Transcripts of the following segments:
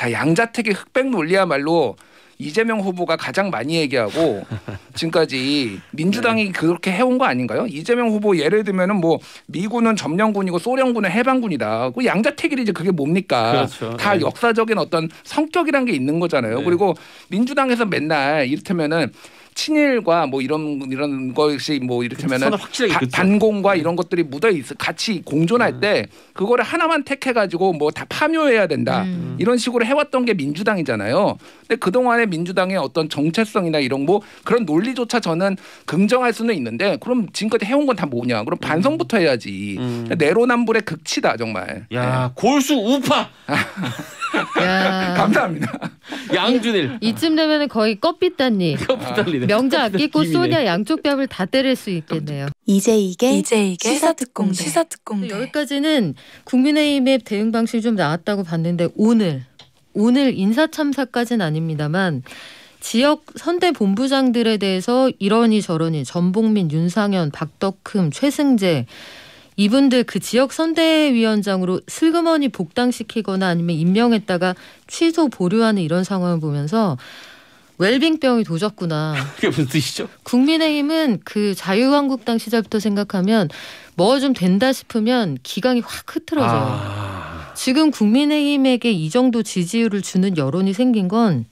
자, 양자택일 흑백 논리야말로 이재명 후보가 가장 많이 얘기하고 지금까지 민주당이 그렇게 해온 거 아닌가요? 이재명 후보 예를 들면은 뭐 미군은 점령군이고 소련군은 해방군이다. 그 양자택일이지 그게 뭡니까? 그렇죠. 다 역사적인 어떤 성격이란 게 있는 거잖아요. 네. 그리고 민주당에서 맨날 이를테면은 친일과 뭐 이런 것이 뭐 이를테면은 반공과 이런 것들이 묻어 있어 같이 공존할 때 그거를 하나만 택해가지고 뭐 다 파묘해야 된다 이런 식으로 해왔던 게 민주당이잖아요. 근데 그 동안의 민주당의 어떤 정체성이나 이런 뭐 그런 논리조차 저는 긍정할 수는 있는데 그럼 지금까지 해온 건 다 뭐냐? 그럼 반성부터 해야지. 내로남불의 극치다 정말. 야 네. 골수 우파. 야. 감사합니다. 양준일. 이쯤 되면은 거의 껍빗단니. 명자 아끼고 소냐 양쪽 뺨을 다 때릴 수 있겠네요. 이제 시사특공대. 여기까지는 국민의힘의 대응 방식이 좀 나왔다고 봤는데 오늘 인사참사까지는 아닙니다만 지역 선대 본부장들에 대해서 이러니 저러니 전봉민, 윤상현, 박덕흠, 최승재 이분들 그 지역 선대위원장으로 슬그머니 복당시키거나 아니면 임명했다가 취소 보류하는 이런 상황을 보면서 웰빙병이 도졌구나. 그게 무슨 뜻이죠? 국민의힘은 그 자유한국당 시절부터 생각하면 뭐 좀 된다 싶으면 기강이 확 흐트러져요. 지금 국민의힘에게 이 정도 지지율을 주는 여론이 생긴 건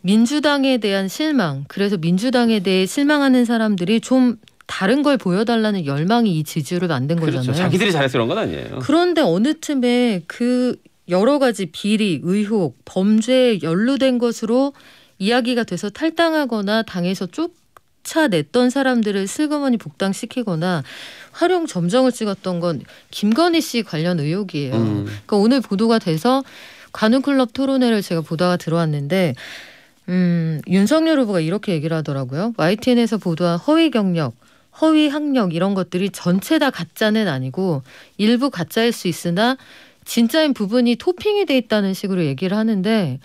민주당에 대한 실망, 그래서 민주당에 대해 실망하는 사람들이 좀 다른 걸 보여달라는 열망이 이 지지율을 만든 거잖아요. 그렇죠. 자기들이 잘해서 그런 건 아니에요. 그런데 어느 틈에 그 여러 가지 비리, 의혹, 범죄에 연루된 것으로 이야기가 돼서 탈당하거나 당에서 쫓아냈던 사람들을 슬그머니 복당시키거나 활용 점정을 찍었던 건 김건희 씨 관련 의혹이에요. 그러니까 오늘 보도가 돼서 관훈클럽 토론회를 제가 보다가 들어왔는데 윤석열 후보가 이렇게 얘기를 하더라고요. YTN에서 보도한 허위 경력, 허위 학력 이런 것들이 전체 다 가짜는 아니고 일부 가짜일 수 있으나 진짜인 부분이 토핑이 돼 있다는 식으로 얘기를 하는데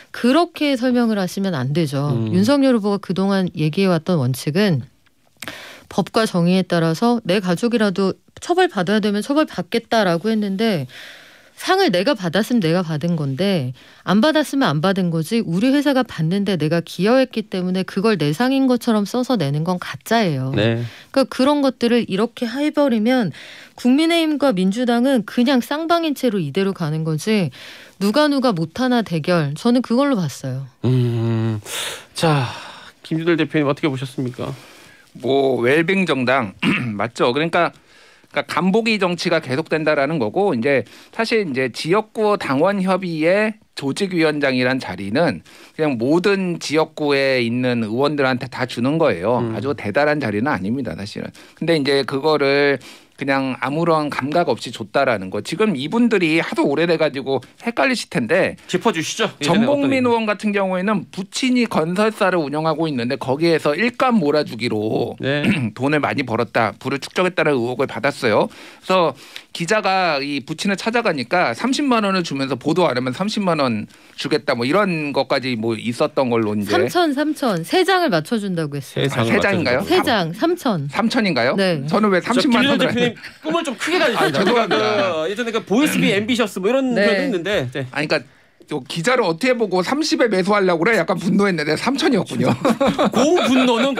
그렇게 설명을 하시면 안 되죠. 윤석열 후보가 그동안 얘기해왔던 원칙은 법과 정의에 따라서 내 가족이라도 처벌받아야 되면 처벌받겠다라고 했는데 상을 내가 받았으면 내가 받은 건데 안 받았으면 안 받은 거지 우리 회사가 받는데 내가 기여했기 때문에 그걸 내 상인 것처럼 써서 내는 건 가짜예요. 네. 그러니까 그런 것들을 이렇게 해버리면 국민의힘과 민주당은 그냥 쌍방인 채로 이대로 가는 거지 누가 못하나 대결 저는 그걸로 봤어요. 자 김준일 대표님 어떻게 보셨습니까? 뭐 웰빙 정당 맞죠. 그러니까 간보기 정치가 계속된다라는 거고 이제 사실 이제 지역구 당원 협의회 조직위원장이란 자리는 그냥 모든 지역구에 있는 의원들한테 다 주는 거예요. 아주 대단한 자리는 아닙니다, 사실은. 근데 이제 그거를 그냥 아무런 감각 없이 줬다라는 거. 지금 이분들이 하도 오래돼가지고 헷갈리실 텐데. 짚어주시죠. 전봉민 의원 같은 경우에는 부친이 건설사를 운영하고 있는데 거기에서 일감 몰아주기로 네. 돈을 많이 벌었다. 부를 축적했다는 의혹을 받았어요. 그래서 기자가 이 부친을 찾아가니까 30만 원을 주면서 보도 안 하면 30만 원 주겠다. 뭐 이런 것까지 뭐 있었던 걸로 이제. 3천. 3장을 맞춰준다고 했어요. 3장인가요? 3장 3천. 3천인가요? 네. 저는 왜 30만 원을 꿈을 좀 크게 가지셨죠. 죄송합니다. 예전에 그 보이스비 앰비셔스 뭐 이런 네. 표현도 있는데. 네. 아니 그러니까 기자를 어떻게 보고 30에 매수하려고 그래? 약간 분노했는데 3천이었군요. 고분노는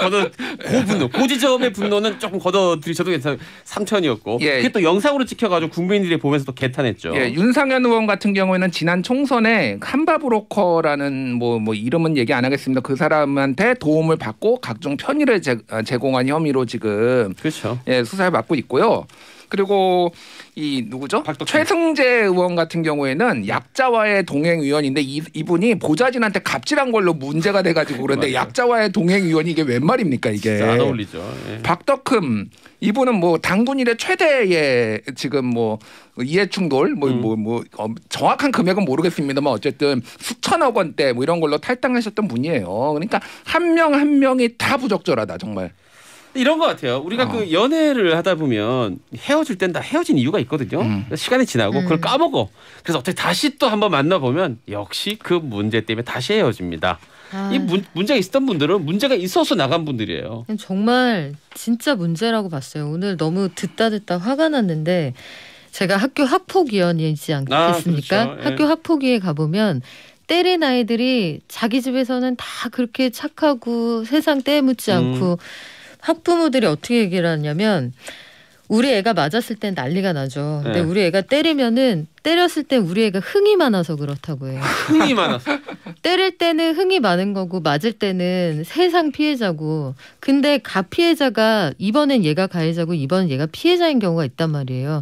고지점의 분노는 조금 걷어들이셔도 괜찮아요. 3천이었고 예. 그게 또 영상으로 찍혀가지고 국민들이 보면서 또 개탄했죠. 예, 윤상현 의원 같은 경우에는 지난 총선에 한바브로커라는 뭐 이름은 얘기 안 하겠습니다. 그 사람한테 도움을 받고 각종 편의를 제공한 혐의로 지금 그렇죠. 예, 수사를 받고 있고요. 그리고 이 누구죠? 최승재 의원 같은 경우에는 약자와의 동행 위원인데 이분이 보좌진한테 갑질한 걸로 문제가 돼가지고 그런데 약자와의 동행 위원이 이게 웬 말입니까 이게? 진짜 안 어울리죠. 예. 박덕흠 이분은 뭐 당군 일의 최대의 지금 뭐 이해충돌 정확한 금액은 모르겠습니다만 어쨌든 수천억 원대 뭐 이런 걸로 탈당하셨던 분이에요. 그러니까 한 명 한 명이 다 부적절하다 정말. 이런 것 같아요. 우리가 그 연애를 하다 보면 헤어질 땐 다 헤어진 이유가 있거든요. 시간이 지나고 그걸 까먹어. 그래서 어떻게 다시 또 한번 만나보면 역시 그 문제 때문에 다시 헤어집니다. 이 문제가 있었던 분들은 문제가 있어서 나간 분들이에요. 정말 진짜 문제라고 봤어요. 오늘 너무 듣다 화가 났는데 제가 학교 학폭위원이지 않겠습니까? 그렇죠. 학교 학폭위에 가보면 때린 아이들이 자기 집에서는 다 그렇게 착하고 세상 때묻지 않고 학부모들이 어떻게 얘기를 하냐면 우리 애가 맞았을 땐 난리가 나죠. 근데 우리 애가 때렸을 때 우리 애가 흥이 많아서 그렇다고 해요. 흥이 많아서? 때릴 때는 흥이 많은 거고 맞을 때는 세상 피해자고. 근데 가피해자가 이번엔 얘가 가해자고 이번엔 얘가 피해자인 경우가 있단 말이에요.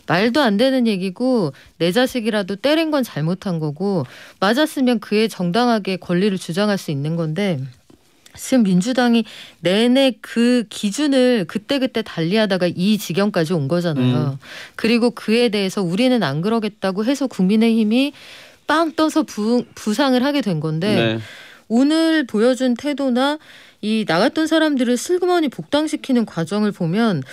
말도 안 되는 얘기고 내 자식이라도 때린 건 잘못한 거고 맞았으면 그의 정당하게 권리를 주장할 수 있는 건데 지금 민주당이 내내 그 기준을 그때그때 달리하다가 이 지경까지 온 거잖아요. 그리고 그에 대해서 우리는 안 그러겠다고 해서 국민의힘이 빵 떠서 부상을 하게 된 건데 네. 오늘 보여준 태도나 이 나갔던 사람들을 슬그머니 복당시키는 과정을 보면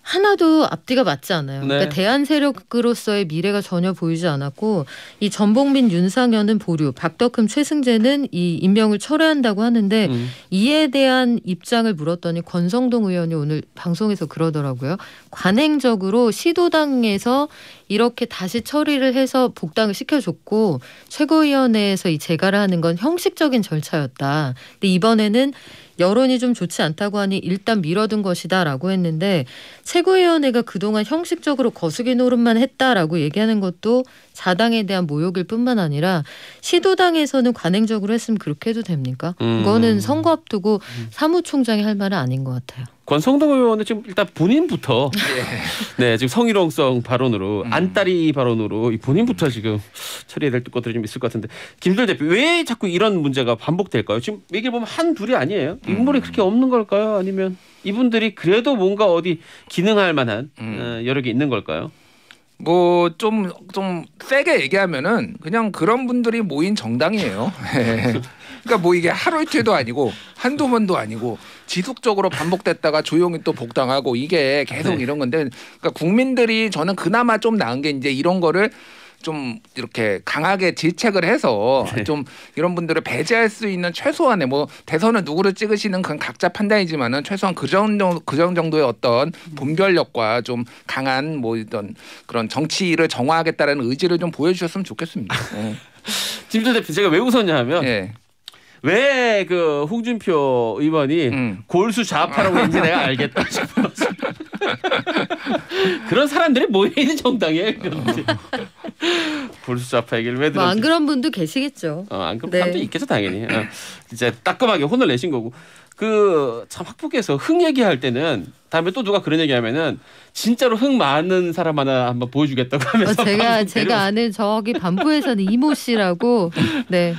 하나도 앞뒤가 맞지 않아요. 네. 그러니까 대안 세력으로서의 미래가 전혀 보이지 않았고 이 전봉민, 윤상현은 보류, 박덕흠, 최승재는 이 임명을 철회한다고 하는데 이에 대한 입장을 물었더니 권성동 의원이 오늘 방송에서 그러더라고요. 관행적으로 시도당에서 이렇게 다시 처리를 해서 복당을 시켜줬고 최고위원회에서 이 재가를 하는 건 형식적인 절차였다. 근데 이번에는 여론이 좀 좋지 않다고 하니 일단 미뤄둔 것이다라고 했는데 최고위원회가 그동안 형식적으로 거수기 노릇만 했다라고 얘기하는 것도 자당에 대한 모욕일 뿐만 아니라 시도당에서는 관행적으로 했으면 그렇게 해도 됩니까? 그거는 선거 앞두고 사무총장이 할 말은 아닌 것 같아요. 권성동 의원은 지금 일단 본인부터 네 지금 성희롱성 발언으로 안따리 발언으로 본인부터 지금 처리해야 될 것들이 좀 있을 것 같은데 김도열 대표 왜 자꾸 이런 문제가 반복될까요? 지금 얘기해 보면 한 둘이 아니에요. 인물이 그렇게 없는 걸까요? 아니면 이분들이 그래도 뭔가 어디 기능할 만한 여러 개 있는 걸까요? 뭐 좀 세게 얘기하면은 그냥 그런 분들이 모인 정당이에요. 그러니까 뭐 이게 하루 이틀도 아니고 한두 번도 아니고 지속적으로 반복됐다가 조용히 또 복당하고 이게 계속 이런 건데 그러니까 국민들이 저는 그나마 좀 나은 게 이제 이런 거를 좀 이렇게 강하게 질책을 해서 좀 이런 분들을 배제할 수 있는 최소한의 뭐 대선을 누구를 찍으시는 그건 각자 판단이지만은 최소한 그 정도의 어떤 분별력과 좀 강한 뭐 어떤 그런 정치를 정화하겠다라는 의지를 좀 보여주셨으면 좋겠습니다. 네. 김도열 대표 제가 왜 웃었냐 하면 왜 그 홍준표 의원이 골수 좌파라고 했는지 내가 알겠다 싶어서 그런 사람들이 모여있는 정당이에요. 골수 좌파 얘기를 왜 들었지? 안 그런 분도 계시겠죠. 안 그런 사람도 있겠죠 당연히. 이제 따끔하게 혼을 내신 거고. 그 참 학폭에서 흥 얘기할 때는 다음에 또 누가 그런 얘기하면은 진짜로 흥 많은 사람 하나 한번 보여주겠다고 하면서 제가 아는 저기 반부에서는 이모 씨라고 네.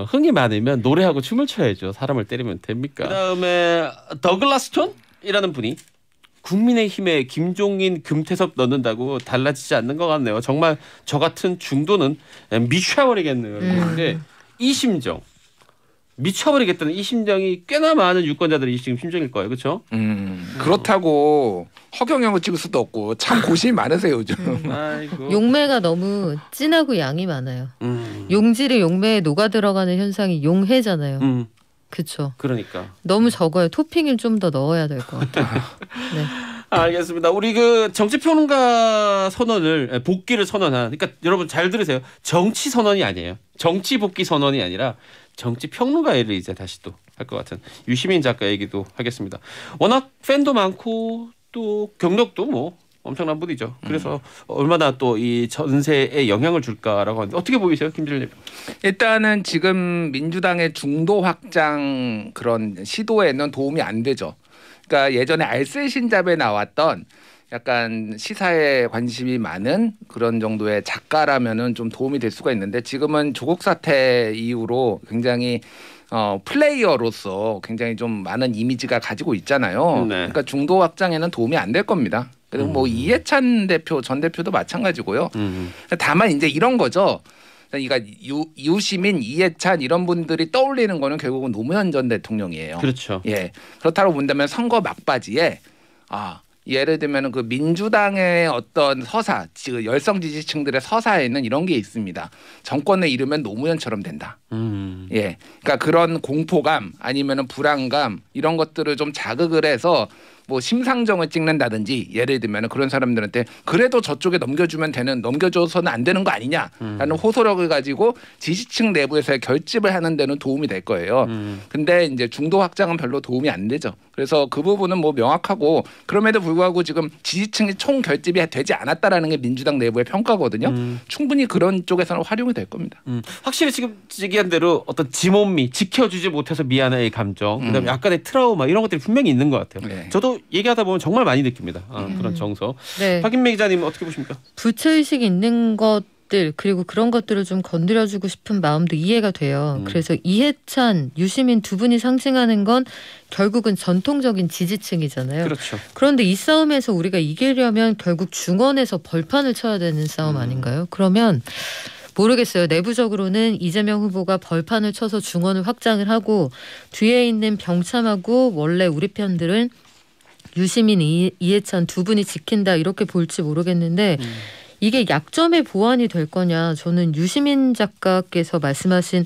흥이 많으면 노래하고 춤을 춰야죠. 사람을 때리면 됩니까? 그다음에 더글라스 톤이라는 분이 국민의힘에 김종인, 금태섭 넣는다고 달라지지 않는 것 같네요. 정말 저 같은 중도는 미쳐버리겠네요. 그런데 이 심정. 미쳐버리겠다는 이 심정이 꽤나 많은 유권자들이 지금 심정일 거예요. 그렇죠? 그렇다고 허경영을 찍을 수도 없고 참 고심이 많으세요 요즘. 용매가 너무 진하고 양이 많아요. 용질이 용매에 녹아 들어가는 현상이 용해잖아요. 그렇죠. 그러니까. 너무 적어요. 토핑을 좀 더 넣어야 될 것 같아요. 네. 알겠습니다. 우리 그 정치평론가 선언을 복귀를 선언한 그러니까 여러분 잘 들으세요. 정치 선언이 아니에요. 정치 복귀 선언이 아니라 정치 평론가를 이제 다시 또 할 것 같은 유시민 작가 얘기도 하겠습니다. 워낙 팬도 많고 또 경력도 뭐 엄청난 분이죠. 그래서 얼마나 또 이 전세에 영향을 줄까라고 하는데 어떻게 보이세요, 김진일 대표? 일단은 지금 민주당의 중도 확장 그런 시도에는 도움이 안 되죠. 그러니까 예전에 알쓸신잡에 나왔던 약간 시사에 관심이 많은 그런 정도의 작가라면은 좀 도움이 될 수가 있는데 지금은 조국 사태 이후로 굉장히 플레이어로서 굉장히 좀 많은 이미지가 가지고 있잖아요. 네. 그러니까 중도 확장에는 도움이 안 될 겁니다. 그리고 뭐 이해찬 대표 전 대표도 마찬가지고요. 다만 이제 이런 거죠. 그러니까 유시민, 이해찬 이런 분들이 떠올리는 거는 결국은 노무현 전 대통령이에요. 그렇죠. 예. 그렇다고 본다면 선거 막바지에 예를 들면 그 민주당의 어떤 서사, 열성 지지층들의 서사에는 이런 게 있습니다. 정권을 잃으면 노무현처럼 된다. 예, 그러니까 그런 공포감 아니면은 불안감 이런 것들을 좀 자극을 해서 뭐 심상정을 찍는다든지 예를 들면 그런 사람들한테 그래도 저쪽에 넘겨줘서는 안 되는 거 아니냐라는 호소력을 가지고 지지층 내부에서의 결집을 하는 데는 도움이 될 거예요. 근데 이제 중도 확장은 별로 도움이 안 되죠. 그래서 그 부분은 뭐 명확하고 그럼에도 불구하고 지금 지지층이 총 결집이 되지 않았다라는 게 민주당 내부의 평가거든요. 충분히 그런 쪽에서는 활용이 될 겁니다. 확실히 지금 얘기한 대로 어떤 지몬미, 지켜주지 못해서 미안해의 감정, 그다음에 약간의 트라우마 이런 것들이 분명히 있는 것 같아요. 네. 저도 얘기하다 보면 정말 많이 느낍니다. 그런 정서. 네. 박인매 기자님 어떻게 보십니까? 부채의식이 있는 것들 그리고 그런 것들을 좀 건드려주고 싶은 마음도 이해가 돼요. 그래서 이해찬, 유시민 두 분이 상징하는 건 결국은 전통적인 지지층이잖아요. 그렇죠. 그런데 이 싸움에서 우리가 이기려면 결국 중원에서 벌판을 쳐야 되는 싸움 아닌가요? 그러면 모르겠어요. 내부적으로는 이재명 후보가 벌판을 쳐서 중원을 확장을 하고 뒤에 있는 병참하고 원래 우리 편들은 유시민, 이해찬 두 분이 지킨다 이렇게 볼지 모르겠는데 이게 약점의 보완이 될 거냐. 저는 유시민 작가께서 말씀하신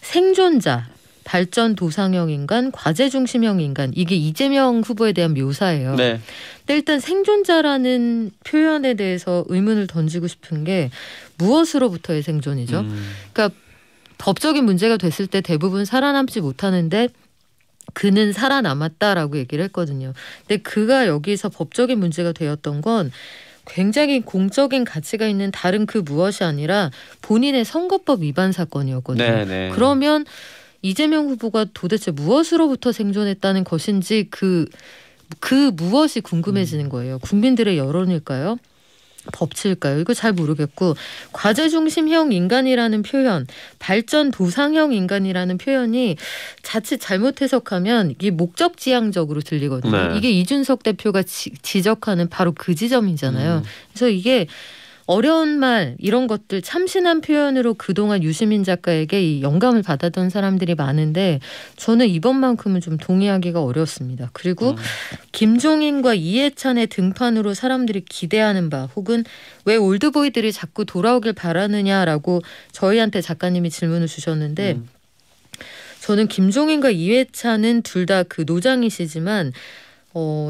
생존자, 발전 도상형 인간, 과제 중심형 인간 이게 이재명 후보에 대한 묘사예요. 네. 근데 일단 생존자라는 표현에 대해서 의문을 던지고 싶은 게 무엇으로부터의 생존이죠? 그러니까 법적인 문제가 됐을 때 대부분 살아남지 못하는데 그는 살아남았다라고 얘기를 했거든요. 근데 그가 여기서 법적인 문제가 되었던 건 굉장히 공적인 가치가 있는 다른 그 무엇이 아니라 본인의 선거법 위반 사건이었거든요. 네네. 그러면 이재명 후보가 도대체 무엇으로부터 생존했다는 것인지 그 무엇이 궁금해지는 거예요. 국민들의 여론일까요? 법치일까요? 이거 잘 모르겠고 과제 중심형 인간이라는 표현, 발전 도상형 인간이라는 표현이 자칫 잘못 해석하면 이게 목적지향적으로 들리거든요. 네. 이게 이준석 대표가 지적하는 바로 그 지점이잖아요. 그래서 이게 어려운 말 이런 것들 참신한 표현으로 그동안 유시민 작가에게 이 영감을 받았던 사람들이 많은데 저는 이번만큼은 좀 동의하기가 어렵습니다. 그리고 김종인과 이해찬의 등판으로 사람들이 기대하는 바 혹은 왜 올드보이들이 자꾸 돌아오길 바라느냐라고 저희한테 작가님이 질문을 주셨는데 저는 김종인과 이해찬은 둘 다 그 노장이시지만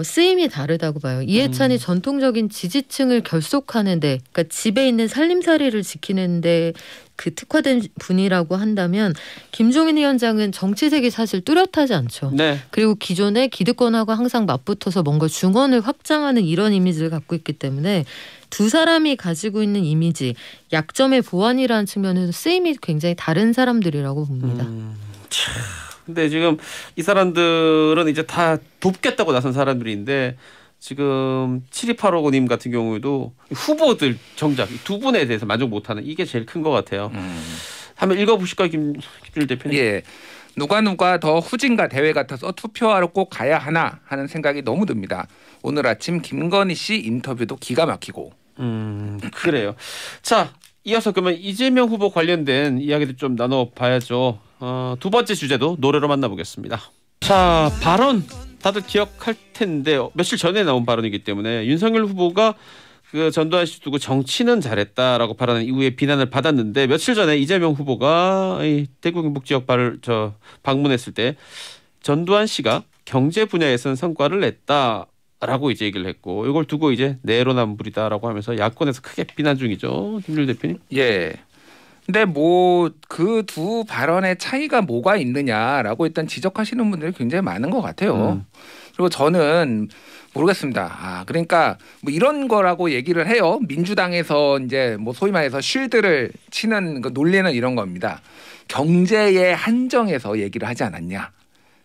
쓰임이 다르다고 봐요. 이해찬이 전통적인 지지층을 결속하는데 그러니까 집에 있는 살림살이를 지키는데 그 특화된 분이라고 한다면 김종인 위원장은 정치색이 사실 뚜렷하지 않죠. 네. 그리고 기존에 기득권하고 항상 맞붙어서 뭔가 중원을 확장하는 이런 이미지를 갖고 있기 때문에 두 사람이 가지고 있는 이미지, 약점의 보완이라는 측면에서 쓰임이 굉장히 다른 사람들이라고 봅니다. 근데 지금 이 사람들은 이제 다 돕겠다고 나선 사람들인데 지금 7285님 같은 경우에도 후보들 정작 두 분에 대해서 만족 못하는 이게 제일 큰 것 같아요. 한번 읽어보실까요, 김준일 대표님? 예. 누가 더 후진가 대회 같아서 투표하러 꼭 가야 하나 하는 생각이 너무 듭니다. 오늘 아침 김건희 씨 인터뷰도 기가 막히고. 그래요. 자, 이어서 그러면 이재명 후보 관련된 이야기도 좀 나눠봐야죠. 두 번째 주제도 노래로 만나보겠습니다. 자, 발언 다들 기억할 텐데 며칠 전에 나온 발언이기 때문에 윤석열 후보가 그 전두환 씨 두고 정치는 잘했다라고 발언한 이후에 비난을 받았는데 며칠 전에 이재명 후보가 이 대구 경북 지역 방문했을 때 전두환 씨가 경제 분야에서는 성과를 냈다라고 이제 얘기를 했고 이걸 두고 이제 내로남불이다라고 하면서 야권에서 크게 비난 중이죠. 김준일 대표님. 예. 근데 뭐 그 두 발언의 차이가 뭐가 있느냐라고 일단 지적하시는 분들이 굉장히 많은 것 같아요. 그리고 저는 모르겠습니다. 그러니까 뭐 이런 거라고 얘기를 해요. 민주당에서 이제 뭐 소위 말해서 쉴드를 치는 그 논리는 이런 겁니다. 경제에 한정해서 얘기를 하지 않았냐.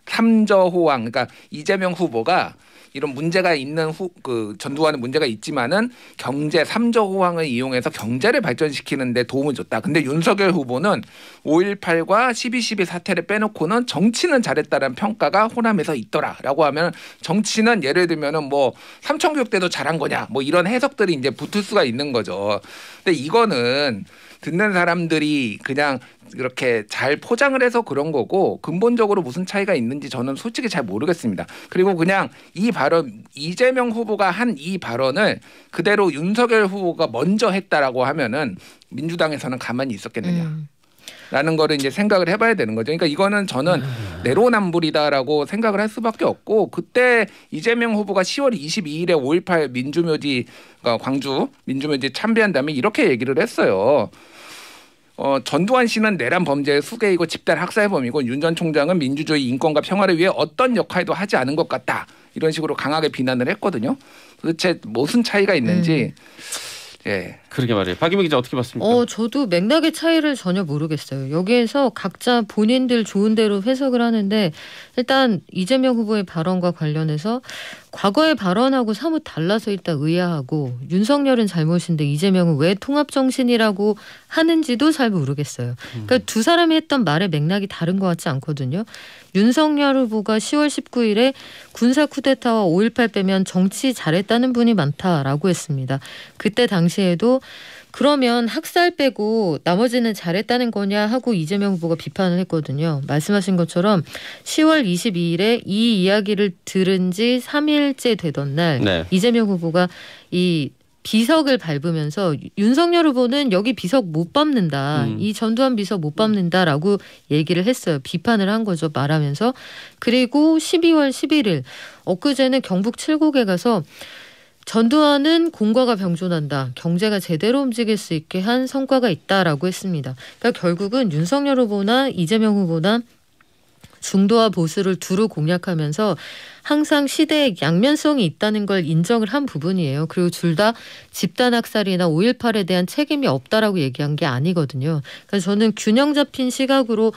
삼저호황. 그러니까 이재명 후보가 이런 문제가 있는 그 전두환은 문제가 있지만은 경제 3조 호황을 이용해서 경제를 발전시키는 데 도움을 줬다. 근데 윤석열 후보는 5.18과 12.12 사태를 빼놓고는 정치는 잘했다는 평가가 호남에서 있더라라고 하면 정치는 예를 들면은 뭐 삼천교육 때도 잘한 거냐 뭐 이런 해석들이 이제 붙을 수가 있는 거죠. 근데 이거는 듣는 사람들이 그냥 이렇게 잘 포장을 해서 그런 거고 근본적으로 무슨 차이가 있는지 저는 솔직히 잘 모르겠습니다. 그리고 그냥 이 발언 이재명 후보가 한 이 발언을 그대로 윤석열 후보가 먼저 했다라고 하면은 민주당에서는 가만히 있었겠느냐. 라는 거를 이제 생각을 해봐야 되는 거죠. 그러니까 이거는 저는 내로남불이다라고 생각을 할 수밖에 없고 그때 이재명 후보가 10월 22일에 5.18 민주묘지 그러니까 광주 민주묘지 참배한 다음에 이렇게 얘기를 했어요. 전두환 씨는 내란 범죄의 수괴이고 집단 학살범이고 윤 전 총장은 민주주의 인권과 평화를 위해 어떤 역할도 하지 않은 것 같다. 이런 식으로 강하게 비난을 했거든요. 도대체 무슨 차이가 있는지. 예. 그러게 말이에요. 박유미 기자 어떻게 봤습니까? 저도 맥락의 차이를 전혀 모르겠어요. 여기에서 각자 본인들 좋은 대로 해석을 하는데 일단 이재명 후보의 발언과 관련해서 과거의 발언하고 사뭇 달라서 일단 의아하고 윤석열은 잘못인데 이재명은 왜 통합정신이라고 하는지도 잘 모르겠어요. 그러니까 두 사람이 했던 말의 맥락이 다른 것 같지 않거든요. 윤석열 후보가 10월 19일에 군사 쿠데타와 5.18 빼면 정치 잘했다는 분이 많다라고 했습니다. 그때 당시에도 그러면 학살 빼고 나머지는 잘했다는 거냐 하고 이재명 후보가 비판을 했거든요. 말씀하신 것처럼 10월 22일에 이 이야기를 들은 지 3일째 되던 날 네. 이재명 후보가 이 비석을 밟으면서 윤석열 후보는 여기 비석 못 밟는다. 이 전두환 비석 못 밟는다라고 얘기를 했어요. 비판을 한 거죠. 말하면서. 그리고 12월 11일 엊그제는 경북 칠곡에 가서 전두환은 공과가 병존한다. 경제가 제대로 움직일 수 있게 한 성과가 있다라고 했습니다. 그러니까 결국은 윤석열 후보나 이재명 후보나 중도와 보수를 두루 공략하면서 항상 시대에 양면성이 있다는 걸 인정을 한 부분이에요. 그리고 둘 다 집단 학살이나 5.18에 대한 책임이 없다라고 얘기한 게 아니거든요. 그래서 저는 균형 잡힌 시각으로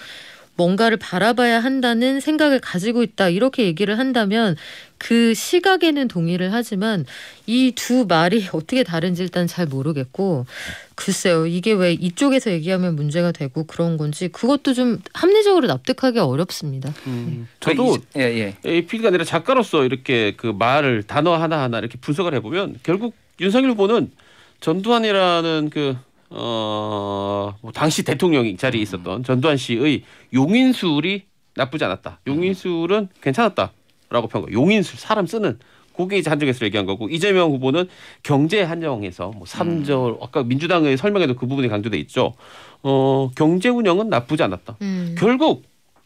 뭔가를 바라봐야 한다는 생각을 가지고 있다 이렇게 얘기를 한다면 그 시각에는 동의를 하지만 이 두 말이 어떻게 다른지 일단 잘 모르겠고 글쎄요. 이게 왜 이쪽에서 얘기하면 문제가 되고 그런 건지 그것도 좀 합리적으로 납득하기 어렵습니다. 저도 AP가 아니라 작가로서 이렇게 그 말을 단어 하나하나 이렇게 분석을 해보면 결국 윤석열 후보는 전두환이라는 뭐 당시 대통령 자리에 있었던 전두환 씨의 용인술이 나쁘지 않았다. 용인술은 괜찮았다라고 평가. 용인술 사람 쓰는 그게 이제 한정해서 얘기한 거고 이재명 후보는 경제 한정해서 뭐 3절 아까 민주당의 설명에도 그 부분이 강조돼 있죠. 경제 운영은 나쁘지 않았다. 결국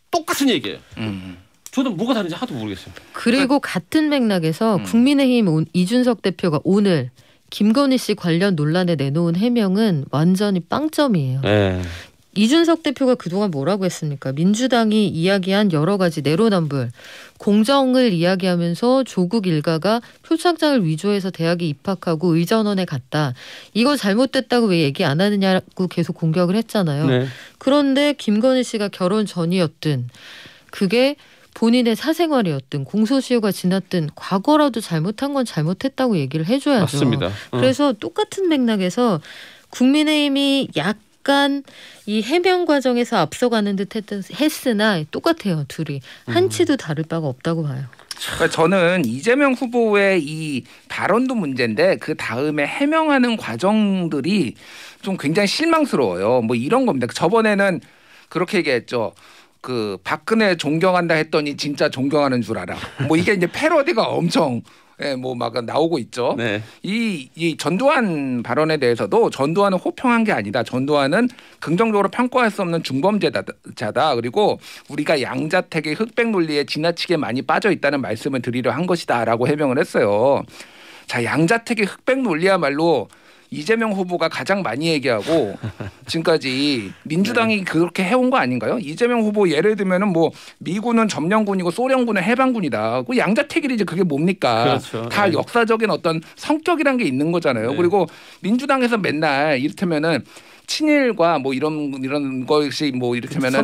똑같은 얘기예요. 저는 뭐가 다른지 하나도 모르겠어요. 그리고 같은 맥락에서 국민의힘 이준석 대표가 오늘 김건희 씨 관련 논란에 내놓은 해명은 완전히 빵점이에요. 이준석 대표가 그동안 뭐라고 했습니까? 민주당이 이야기한 여러 가지 내로남불, 공정을 이야기하면서 조국 일가가 표창장을 위조해서 대학에 입학하고 의전원에 갔다. 이거 잘못됐다고 왜 얘기 안 하느냐고 계속 공격을 했잖아요. 네. 그런데 김건희 씨가 결혼 전이었든 그게 본인의 사생활이었든 공소시효가 지났든 과거라도 잘못한 건 잘못했다고 얘기를 해줘야죠. 맞습니다. 그래서 똑같은 맥락에서 국민의힘이 약간 이 해명 과정에서 앞서가는 듯 했으나 똑같아요. 둘이. 한치도 다를 바가 없다고 봐요. 그러니까 저는 이재명 후보의 이 발언도 문제인데 그 다음에 해명하는 과정들이 좀 굉장히 실망스러워요. 뭐 이런 겁니다. 저번에는 그렇게 얘기했죠. 그 박근혜 존경한다 했더니 진짜 존경하는 줄 알아. 뭐 이게 이제 패러디가 엄청 뭐 막 나오고 있죠. 네. 이 전두환 발언에 대해서도 전두환은 호평한 게 아니다. 전두환은 긍정적으로 평가할 수 없는 중범죄자다. 그리고 우리가 양자택의 흑백 논리에 지나치게 많이 빠져 있다는 말씀을 드리려 한 것이다라고 해명을 했어요. 자, 양자택의 흑백 논리야말로 이재명 후보가 가장 많이 얘기하고 지금까지 민주당이 그렇게 해온 거 아닌가요? 이재명 후보 예를 들면은 뭐 미군은 점령군이고 소련군은 해방군이다. 그 양자택일이지 그게 뭡니까? 그렇죠. 다 역사적인 어떤 성격이란 게 있는 거잖아요. 네. 그리고 민주당에서 맨날 이를테면은 친일과 뭐 이런 것이 뭐 이를테면은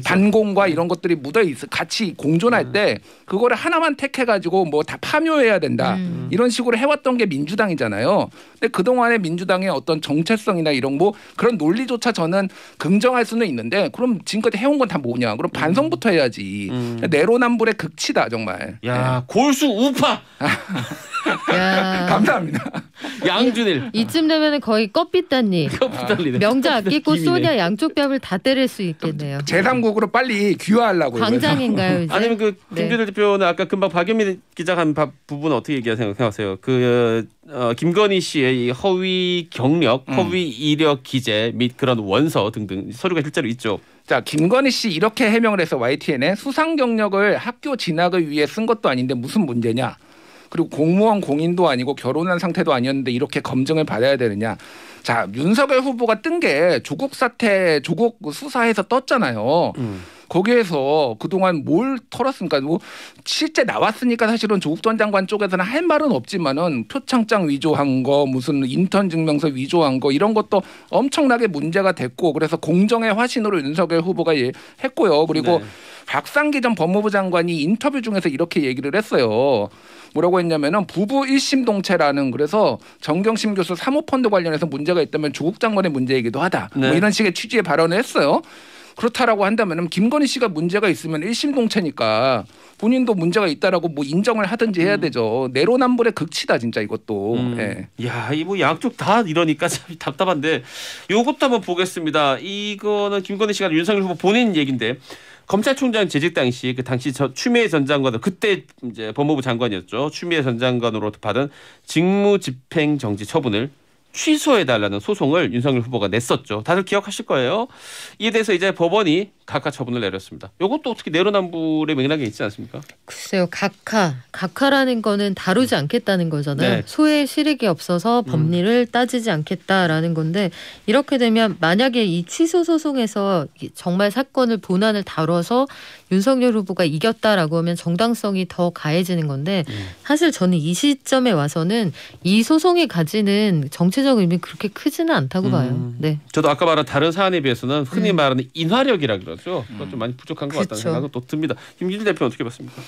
반공과 이런 것들이 묻어 있어 같이 공존할 때 그거를 하나만 택해가지고 뭐 다 파묘해야 된다 이런 식으로 해왔던 게 민주당이잖아요. 근데 그 동안의 민주당의 어떤 정체성이나 이런 뭐 그런 논리조차 저는 긍정할 수는 있는데 그럼 지금까지 해온 건 다 뭐냐? 그럼 반성부터 해야지. 내로남불의 극치다 정말. 야 골수 우파. 야. 감사합니다. 양준일. 이쯤 되면은 거의 껍빗단니. 껍빗단리네. 명자 아끼고 소냐 양쪽 뺨을 다 때릴 수 있겠네요. 제3국으로 빨리 귀화하려고요. 광장인가요? 이제? 아니면 그 김준일 대표는 아까 금방 박연미 기자가 한 부분은 어떻게 생각하세요? 그 김건희 씨의 이 허위 경력, 허위 이력 기재 및 그런 원서 등등 서류가 실제로 있죠. 자, 김건희 씨 이렇게 해명을 해서 YTN에 수상 경력을 학교 진학을 위해 쓴 것도 아닌데 무슨 문제냐. 그리고 공무원 공인도 아니고 결혼한 상태도 아니었는데 이렇게 검증을 받아야 되느냐. 자, 윤석열 후보가 뜬 게 조국 사태, 조국 수사에서 떴잖아요. 거기에서 그동안 뭘 털었습니까? 뭐 실제 나왔으니까 사실은 조국 전 장관 쪽에서는 할 말은 없지만은 표창장 위조한 거, 무슨 인턴 증명서 위조한 거 이런 것도 엄청나게 문제가 됐고 그래서 공정의 화신으로 윤석열 후보가 했고요. 그리고 네. 박상기 전 법무부 장관이 인터뷰 중에서 이렇게 얘기를 했어요. 뭐라고 했냐면은 부부 1심 동체라는 그래서 정경심 교수 사모펀드 관련해서 문제가 있다면 조국 장관의 문제이기도 하다. 네. 뭐 이런 식의 취지의 발언을 했어요. 그렇다라고 한다면은 김건희 씨가 문제가 있으면 1심 동체니까 본인도 문제가 있다라고 뭐 인정을 하든지 해야 되죠. 내로남불의 극치다 진짜 이것도. 예. 야, 이 뭐 양쪽 다 이러니까 참 답답한데 요것도 한번 보겠습니다. 이거는 김건희 씨가 윤석열 후보 본인 얘기인데 검찰총장 재직 당시 그 당시 추미애 전 장관 그때 이제 법무부 장관이었죠. 추미애 전 장관으로부터 받은 직무집행 정지 처분을 취소해달라는 소송을 윤석열 후보가 냈었죠. 다들 기억하실 거예요. 이에 대해서 이제 법원이 각하 처분을 내렸습니다. 이것도 어떻게 내로남불의 맥락에 있지 않습니까? 글쎄요. 각하라는 거는 다루지 않겠다는 거잖아요. 네. 소의 실익이 없어서 법리를 따지지 않겠다라는 건데 이렇게 되면 만약에 이 취소 소송에서 정말 사건을 본안을 다뤄서 윤석열 후보가 이겼다라고 하면 정당성이 더 가해지는 건데 사실 저는 이 시점에 와서는 이 소송이 가지는 정치적 의미 그렇게 크지는 않다고 봐요. 네. 저도 아까 말한 다른 사안에 비해서는 흔히 말하는 인화력이라 그러죠. 그건 좀 많이 부족한 것 같다는 생각은 또 듭니다. 김기준 대표는 어떻게 봤습니까?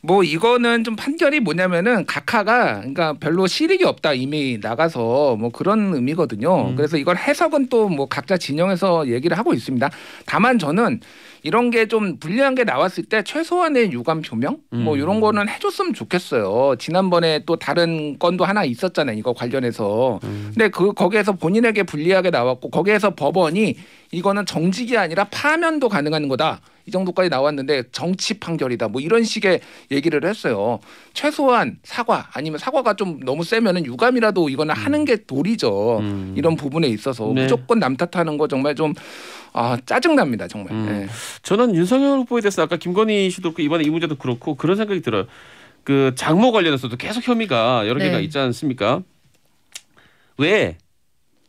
뭐 이거는 좀 판결이 뭐냐면은 각하가 그러니까 별로 실익이 없다 이미 나가서 뭐 그런 의미거든요. 그래서 이걸 해석은 또 뭐 각자 진영에서 얘기를 하고 있습니다. 다만 저는 이런 게 좀 불리한 게 나왔을 때 최소한의 유감 표명 뭐 이런 거는 해줬으면 좋겠어요. 지난번에 또 다른 건도 하나 있었잖아요. 이거 관련해서. 근데 거기에서 본인에게 불리하게 나왔고 거기에서 법원이 이거는 정직이 아니라 파면도 가능한 거다. 이 정도까지 나왔는데 정치 판결이다. 뭐 이런 식의 얘기를 했어요. 최소한 사과 아니면 사과가 좀 너무 세면은 유감이라도 이거는 하는 게 도리죠. 이런 부분에 있어서 네. 무조건 남 탓하는 거 정말 좀 짜증납니다. 정말. 네. 저는 윤석열 후보에 대해서 아까 김건희 씨도 그렇고 이번에 이 문제도 그렇고 그런 생각이 들어요. 그 장모 관련해서도 계속 혐의가 여러 개가 있지 않습니까? 왜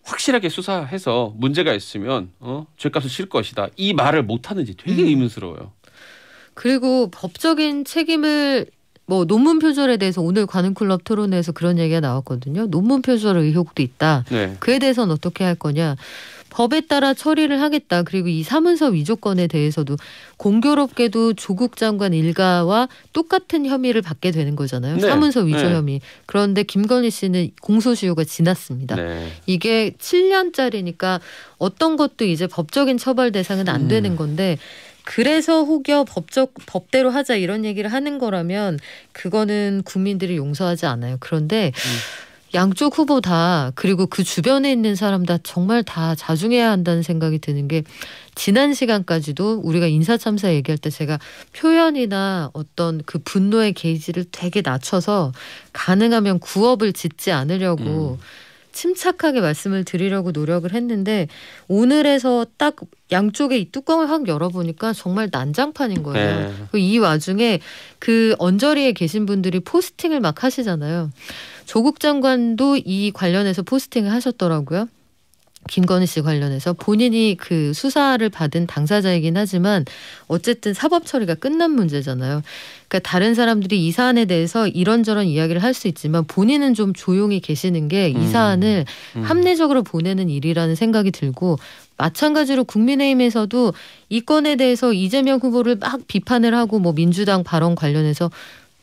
확실하게 수사해서 문제가 있으면 죄값을 칠 것이다. 이 말을 못하는지 되게 의문스러워요. 그리고 법적인 책임을 뭐 논문 표절에 대해서 오늘 관훈클럽 토론회에서 그런 얘기가 나왔거든요. 논문 표절 의혹도 있다. 네. 그에 대해서는 어떻게 할 거냐. 법에 따라 처리를 하겠다. 그리고 이 사문서 위조건에 대해서도 공교롭게도 조국 장관 일가와 똑같은 혐의를 받게 되는 거잖아요. 네. 사문서 위조 혐의. 그런데 김건희 씨는 공소시효가 지났습니다. 네. 이게 7년짜리니까 어떤 것도 이제 법적인 처벌 대상은 안 되는 건데 그래서 혹여 법대로 하자 이런 얘기를 하는 거라면 그거는 국민들이 용서하지 않아요. 그런데 양쪽 후보 다 그리고 그 주변에 있는 사람 다 정말 다 자중해야 한다는 생각이 드는 게 지난 시간까지도 우리가 인사참사 얘기할 때 제가 표현이나 어떤 그 분노의 게이지를 되게 낮춰서 가능하면 구업을 짓지 않으려고 침착하게 말씀을 드리려고 노력을 했는데 오늘에서 딱 양쪽에 이 뚜껑을 확 열어보니까 정말 난장판인 거예요. 네. 이 와중에 그 언저리에 계신 분들이 포스팅을 막 하시잖아요. 조국 장관도 이 관련해서 포스팅을 하셨더라고요. 김건희 씨 관련해서 본인이 그 수사를 받은 당사자이긴 하지만 어쨌든 사법 처리가 끝난 문제잖아요. 그러니까 다른 사람들이 이 사안에 대해서 이런저런 이야기를 할 수 있지만 본인은 좀 조용히 계시는 게 이 사안을 합리적으로 보내는 일이라는 생각이 들고 마찬가지로 국민의힘에서도 이 건에 대해서 이재명 후보를 막 비판을 하고 뭐 민주당 발언 관련해서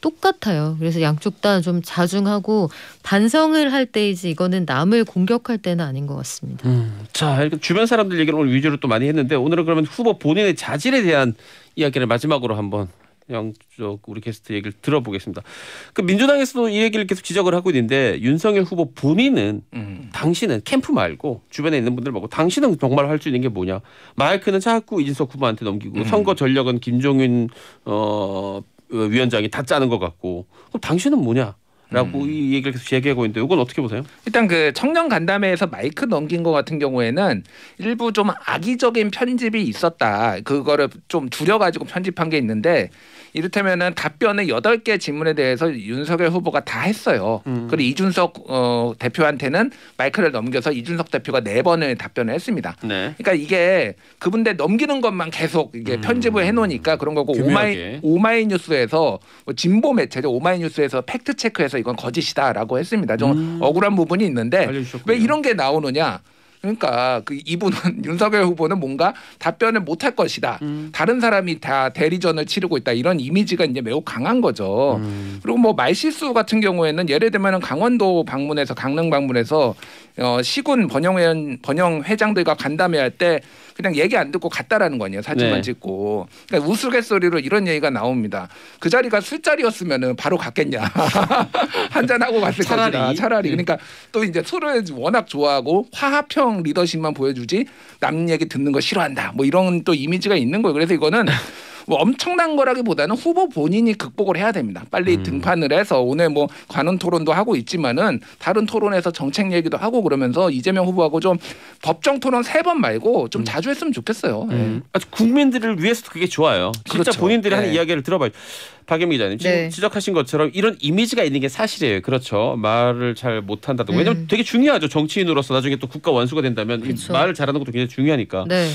똑같아요. 그래서 양쪽 다 좀 자중하고 반성을 할 때이지 이거는 남을 공격할 때는 아닌 것 같습니다. 자, 주변 사람들 얘기를 오늘 위주로 또 많이 했는데 오늘은 그러면 후보 본인의 자질에 대한 이야기를 마지막으로 한번 양쪽 우리 게스트 얘기를 들어보겠습니다. 그 민주당에서도 이 얘기를 계속 지적을 하고 있는데 윤석열 후보 본인은 당신은 캠프 말고 주변에 있는 분들 말고 당신은 정말 할 수 있는 게 뭐냐. 마이크는 자꾸 이준석 후보한테 넘기고 선거 전력은 김종인 위원장이 다 짜는 것 같고 그럼 당신은 뭐냐. 라고 이 얘기를 계속 얘기하고 있는데 이건 어떻게 보세요? 일단 그 청년 간담회에서 마이크 넘긴 것 같은 경우에는 일부 좀 악의적인 편집이 있었다. 그거를 좀 줄여가지고 편집한 게 있는데 이를테면은 답변을 8개 질문에 대해서 윤석열 후보가 다 했어요. 그리고 이준석 대표한테는 마이크를 넘겨서 이준석 대표가 4번을 답변을 했습니다. 네. 그러니까 이게 그분들 넘기는 것만 계속 이게 편집을 해놓으니까 그런 거고 오마이뉴스에서 진보 매체죠. 오마이뉴스에서 팩트 체크해서 이건 거짓이다라고 했습니다. 좀 억울한 부분이 있는데 왜 이런 게 나오느냐? 그러니까 그 이분은 윤석열 후보는 뭔가 답변을 못할 것이다. 다른 사람이 다 대리전을 치르고 있다. 이런 이미지가 이제 매우 강한 거죠. 그리고 뭐 말실수 같은 경우에는 예를 들면 강원도 방문해서 강릉 방문해서 시군 번영 회장들과 간담회할 때 그냥 얘기 안 듣고 갔다라는 거 아니에요. 사진만 네. 찍고. 그러니까 우스갯소리로 이런 얘기가 나옵니다. 그 자리가 술자리였으면 바로 갔겠냐. 한잔하고 갔을 것이다. 차라리. 그러니까 또 이제 술을 워낙 좋아하고 화합형 리더십만 보여주지 남 얘기 듣는 거 싫어한다. 뭐 이런 또 이미지가 있는 거예요. 그래서 이거는 뭐 엄청난 거라기보다는 후보 본인이 극복을 해야 됩니다. 빨리 등판을 해서 오늘 뭐 관훈 토론도 하고 있지만은 다른 토론에서 정책 얘기도 하고 그러면서 이재명 후보하고 좀 법정 토론 3번 말고 좀 자주 했으면 좋겠어요. 국민들을 위해서도 그게 좋아요. 진짜 그렇죠. 본인들이 하는 이야기를 들어봐요. 박연미 기자님 지금 지적하신 것처럼 이런 이미지가 있는 게 사실이에요. 그렇죠. 말을 잘 못한다든가. 왜냐하면 되게 중요하죠. 정치인으로서 나중에 또 국가 원수가 된다면 그렇죠. 말을 잘하는 것도 굉장히 중요하니까. 네.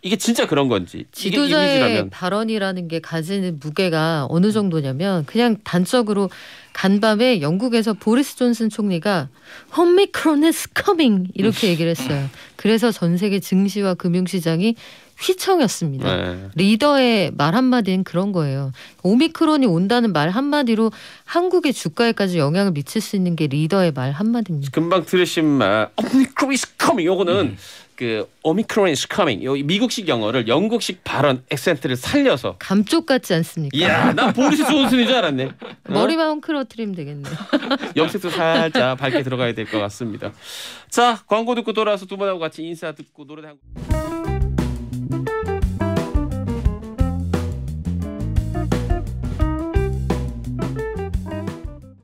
이게 진짜 그런 건지. 지도자의 이게 이미지라면. 발언이라는 게 가지는 무게가 어느 정도냐면 그냥 단적으로 간밤에 영국에서 보리스 존슨 총리가 오미크론 is coming 이렇게 얘기를 했어요. 그래서 전 세계 증시와 금융시장이 휘청였습니다. 네. 리더의 말 한마디는 그런 거예요. 오미크론이 온다는 말 한마디로 한국의 주가에까지 영향을 미칠 수 있는 게 리더의 말 한마디입니다. 금방 들으신 말 오미크론 is coming 요거는 그 오미크론 is coming 요 미국식 영어를 영국식 발언 액센트를 살려서 감쪽 같지 않습니까? 이야 나 보리스 존슨인 줄 알았네. 머리만 헝클어뜨리면 되겠네. 염색도 살짝 밝게 들어가야 될 것 같습니다. 자 광고 듣고 돌아와서 두 분하고 같이 인사 듣고 노래 한 곡.